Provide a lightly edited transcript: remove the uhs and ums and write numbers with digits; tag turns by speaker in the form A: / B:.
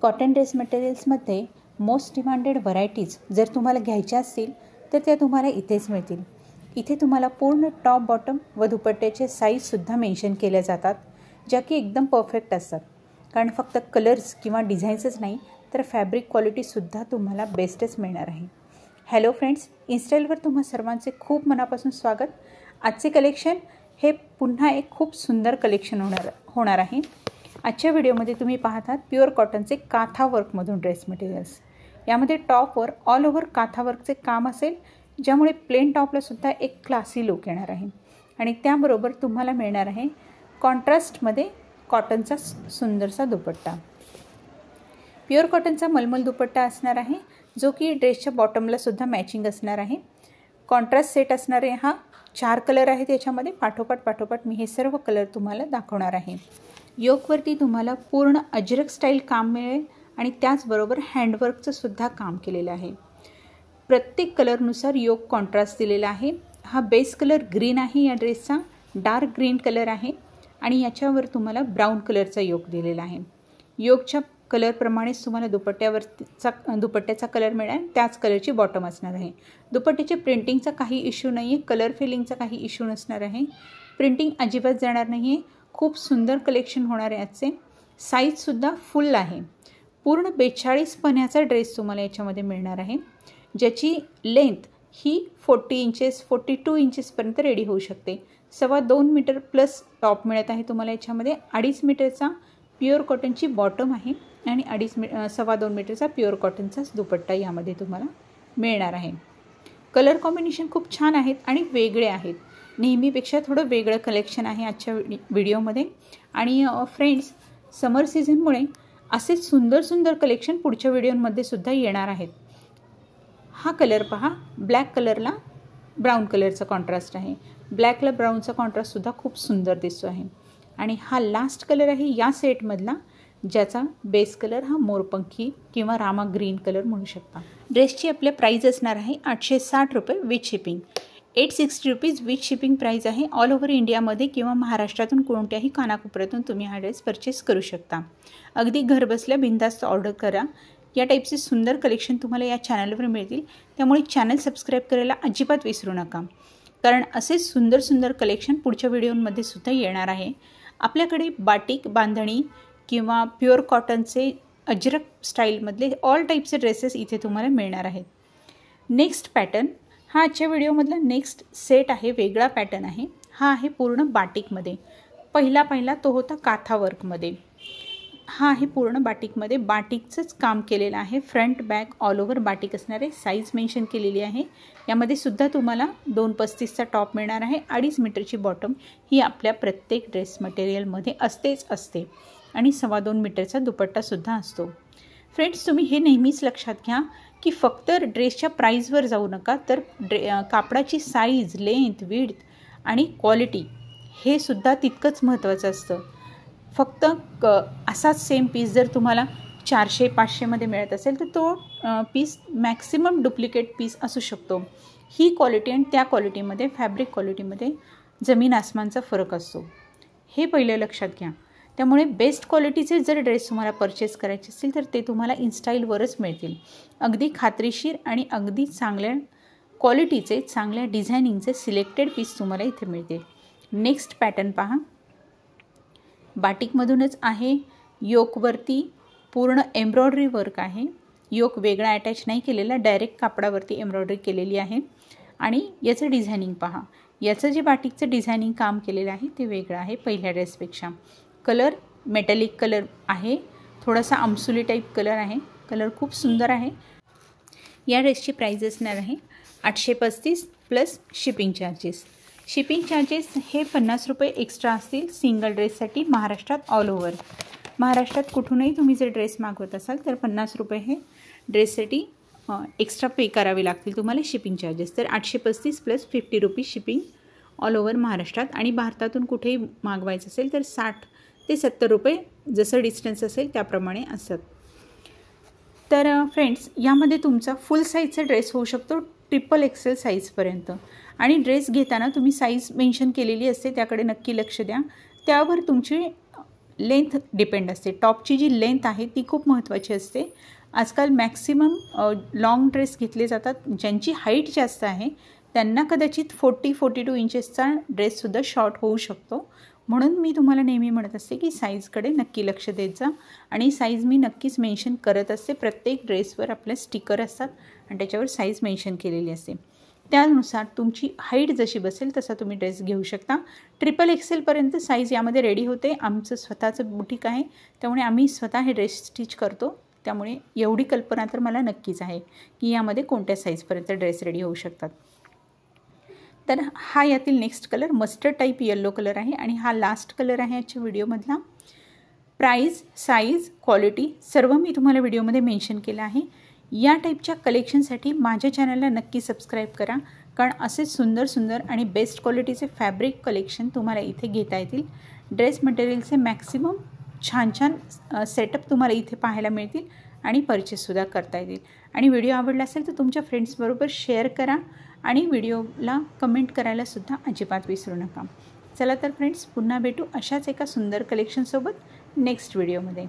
A: Cotton dress मटेरियल्समध्ये most demanded varieties जर तुम्हाला घ्यायच्या असतील तर त्या तुम्हाला इथेच मिळतील. इथे तुम्हाला पूर्ण टॉप बॉटम व दुपट्ट्याचे साईजसुद्धा मेन्शन केल्या जातात, ज्या की एकदम परफेक्ट असतात. कारण फक्त कलर्स किंवा डिझाईन्सच नाही तर फॅब्रिक क्वालिटीसुद्धा तुम्हाला बेस्टच मिळणार आहे. हॅलो फ्रेंड्स, इन्स्टाईलवर तुम्हा सर्वांचे खूप मनापासून स्वागत. आजचे कलेक्शन हे पुन्हा एक खूप सुंदर कलेक्शन होणार आहे. आजच्या व्हिडिओमध्ये तुम्ही पाहतात प्युअर कॉटनचे काथा वर्कमधून ड्रेस मटेरियल्स. यामध्ये टॉपवर ऑल ओव्हर काथा वर्कचे काम असेल, ज्यामुळे प्लेन टॉपलासुद्धा एक क्लासी लुक येणार आहे. आणि त्याबरोबर तुम्हाला मिळणार आहे कॉन्ट्रास्टमध्ये कॉटनचा सुंदरसा दुपट्टा. प्युअर कॉटनचा मलमल दुपट्टा असणार आहे, जो की ड्रेसच्या बॉटमला सुद्धा मॅचिंग असणार आहे. कॉन्ट्रास्ट सेट असणार आहे. हा 4 कलर आहेत याच्यामध्ये. पाठोपाठ मी हे सर्व कलर तुम्हाला दाखवणार आहे. योकवरती तुम्हाला पूर्ण अजरक स्टाईल काम मिळेल आणि त्याचबरोबर हँडवर्कचं सुद्धा काम केलेलं आहे. प्रत्येक कलरनुसार योक कॉन्ट्रास्ट दिलेला आहे. हा बेस कलर ग्रीन आहे, या ड्रेसचा डार्क ग्रीन कलर आहे आणि याच्यावर तुम्हाला ब्राऊन कलरचा योक दिलेला आहे. योकच्या कलरप्रमाणेच तुम्हाला दुपट्ट्याचा कलर मिळेल, त्याच कलरची बॉटम असणार आहे. दुपट्ट्याच्या प्रिंटिंगचा काही इश्यू नाही आहे, कलर फिलिंगचा काही इश्यू नसणार आहे. प्रिंटिंग अजिबात जाणार नाही आहे. खूप सुंदर कलेक्शन होणार आहे आजचे. साईजसुद्धा फुल आहे. पूर्ण 42 पन्ह्याचा ड्रेस तुम्हाला याच्यामध्ये मिळणार आहे, ज्याची लेंथ ही 40 इंचेस 42 इंचेसपर्यंत रेडी होऊ शकते. 2.25 मीटर प्लस टॉप मिळत आहे तुम्हाला याच्यामध्ये. 2.5 मीटरचा प्युअर कॉटनची बॉटम आहे आणि 2.5 मीटरचा प्युअर कॉटनचाच दुपट्टा यामध्ये तुम्हाला मिळणार आहे. कलर कॉम्बिनेशन खूप छान आहेत आणि वेगळे आहेत. नेहमीपेक्षा थोडं वेगळं कलेक्शन आहे आजच्या व्हिडिओमध्ये. आणि फ्रेंड्स, समर सीझनमुळे असे सुंदर कलेक्शन पुढच्या व्हिडिओमध्ये सुद्धा येणार आहेत. हा कलर पहा, ब्लॅक कलरला ब्राऊन कलरचा कॉन्ट्रास्ट आहे. ब्लॅकला ब्राऊनचा कॉन्ट्रास्टसुद्धा खूप सुंदर दिसतो आहे. आणि हा लास्ट कलर आहे या सेटमधला, ज्याचा बेस कलर हा मोरपंखी किंवा रामा ग्रीन कलर म्हणू शकता. ड्रेसची आपल्या प्राईज असणार आहे 860 रुपये with shipping. 860 rupees with shipping price आहे. ऑल ओव्हर इंडियामध्ये किंवा महाराष्ट्रातून कोणत्याही कानाकोपऱ्यातून तुम्ही हा ड्रेस परचेस करू शकता. अगदी घरबसल्या बिनधास्त ऑर्डर करा. या टाईपचे सुंदर कलेक्शन तुम्हाला या चॅनलवर मिळतील, त्यामुळे चॅनल सबस्क्राईब करायला अजिबात विसरू नका, कारण असे सुंदर कलेक्शन पुढच्या व्हिडिओमध्ये सुद्धा येणार आहे. आपल्याकडे बाटिक, बांधणी किंवा प्युअर कॉटनचे अजरक स्टाईलमधले ऑल टाईपचे ड्रेसेस इथे तुम्हाला मिळणार आहेत. नेक्स्ट पॅटर्न हा आजच्या व्हिडिओमधला नेक्स्ट सेट आहे. वेगळा पॅटर्न आहे. हा आहे पूर्ण बाटिकमध्ये. पहिला तो होता काथा वर्कमध्ये. हा आहे पूर्ण बाटिकमध्ये. बाटिकचंच काम केलेलं आहे. Front back all over batik असणार आहे. साईज मेन्शन केलेली आहे. यामध्ये सुद्धा तुम्हाला 2.35चा टॉप मिळणार आहे. 2.5 मीटरची बॉटम ही आपल्या प्रत्येक ड्रेस मटेरियलमध्ये असते आणि 2.25 मीटरचा दुपट्टासुद्धा असतो. फ्रेंड्स, तुम्ही हे नेहमीच लक्षात घ्या की फक्त ड्रेसच्या प्राईजवर जाऊ नका, तर कापडाची साईज, लेंथ, विड्थ आणि क्वालिटी हे सुद्धा तितकंच महत्त्वाचं असतं. फक्त असाच सेम पीस जर तुम्हाला 400-500मध्ये मिळत असेल तर तो पीस मॅक्सिमम डुप्लिकेट पीस असू शकतो. ही क्वालिटी आणि त्या क्वालिटीमध्ये, फॅब्रिक क्वालिटीमध्ये जमीन आसमानचा फरक असतो. हे पहिलं लक्षात घ्या. त्यामुळे बेस्ट क्वालिटीचे जर ड्रेस तुम्हाला परचेस करायचे असतील तर ते तुम्हाला इन्स्टाईलवरच मिळतील. अगदी खात्रीशीर आणि अगदी चांगल्या क्वालिटीचे, चांगल्या डिझायनिंगचे सिलेक्टेड पीस तुम्हाला इथे मिळतील. नेक्स्ट पॅटर्न पहा. बाटिकमधूनच आहे. योकवरती पूर्ण एम्ब्रॉयडरी वर्क आहे. योक वेगळा अटॅच नाही केलेला, डायरेक्ट कापडावरती एम्ब्रॉयडरी केलेली आहे. आणि याचं डिझायनिंग पहा. याचं जे बाटिकचं डिझायनिंग काम केलेलं आहे ते वेगळं आहे पहिल्या ड्रेसपेक्षा. कलर मेटॅलिक कलर आहे. थोडासा आमसुली टाईप कलर आहे. कलर खूप सुंदर आहे. या ड्रेसची प्राईज असणार आहे 835 plus shipping charges. Shipping charges हे 50 रुपये एक्स्ट्रा असतील सिंगल ड्रेससाठी महाराष्ट्रात. ऑल ओव्हर महाराष्ट्रात कुठूनही तुम्ही जर ड्रेस मागवत असाल तर 50 रुपये हे ड्रेससाठी एक्स्ट्रा पे करावे लागतील तुम्हाला शिपिंग चार्जेस. तर 835 plus 50 rupees shipping all over महाराष्ट्रात. आणि भारतातून कुठेही मागवायचं असेल तर 60 ते 70 रुपये जसं डिस्टन्स असेल त्याप्रमाणे असतात. तर फ्रेंड्स, यामध्ये तुमचा फुल साईजचा ड्रेस होऊ शकतो XXL साईजपर्यंत. आणि ड्रेस घेताना तुम्ही साईज मेन्शन केलेली असते, त्याकडे नक्की लक्ष द्या. त्यावर तुमची लेंथ डिपेंड असते. टॉपची जी लेंथ आहे ती खूप महत्त्वाची असते. आजकाल मॅक्सिमम लॉंग ड्रेस घेतले जातात. ज्यांची हाईट जास्त आहे त्यांना कदाचित 40-42 इंचेसचा ड्रेससुद्धा शॉर्ट होऊ शकतो. म्हणून मी तुम्हाला नेहमी म्हणत असते की साईजकडे नक्की लक्ष देत जा. आणि साईज मी नक्कीच मेन्शन करत असते. प्रत्येक ड्रेसवर आपल्या स्टिकर असतात आणि त्याच्यावर साईज मेन्शन केलेली असते. त्यानुसार तुमची हाईट जशी बसेल तसा तुम्ही ड्रेस घेऊ शकता. XXLपर्यंत साईज यामध्ये रेडी होते. आमचं स्वतःचं बुटीक आहे, त्यामुळे आम्ही स्वतः हे ड्रेस स्टिच करतो. त्यामुळे एवढी कल्पना तर मला नक्कीच आहे की यामध्ये कोणत्या साईजपर्यंत ड्रेस रेडी होऊ शकतात. तर हा यातील next colour mustard type yellow colour आहे आणि हा लास्ट कलर आहे आजच्या व्हिडिओमधला. प्राईस, साईज, क्वालिटी सर्व मी तुम्हाला व्हिडिओमध्ये मेन्शन केलं आहे. या टाईपच्या कलेक्शनसाठी माझ्या चॅनलला नक्की सबस्क्राईब करा, कारण असे सुंदर सुंदर आणि बेस्ट क्वालिटीचे फॅब्रिक कलेक्शन तुम्हाला इथे घेता येतील. ड्रेस मटेरियलचे मॅक्सिमम छान छान सेटअप तुम्हाला इथे पाहायला मिळतील आणि परचेससुद्धा करता येतील. आणि व्हिडिओ आवडला असेल तर तुमच्या फ्रेंड्सबरोबर शेअर करा आणि व्हिडिओला कमेंट करायलासुद्धा अजिबात विसरू नका. चला तर फ्रेंड्स, पुन्हा भेटू अशाच एका सुंदर कलेक्शनसोबत नेक्स्ट व्हिडिओमध्ये.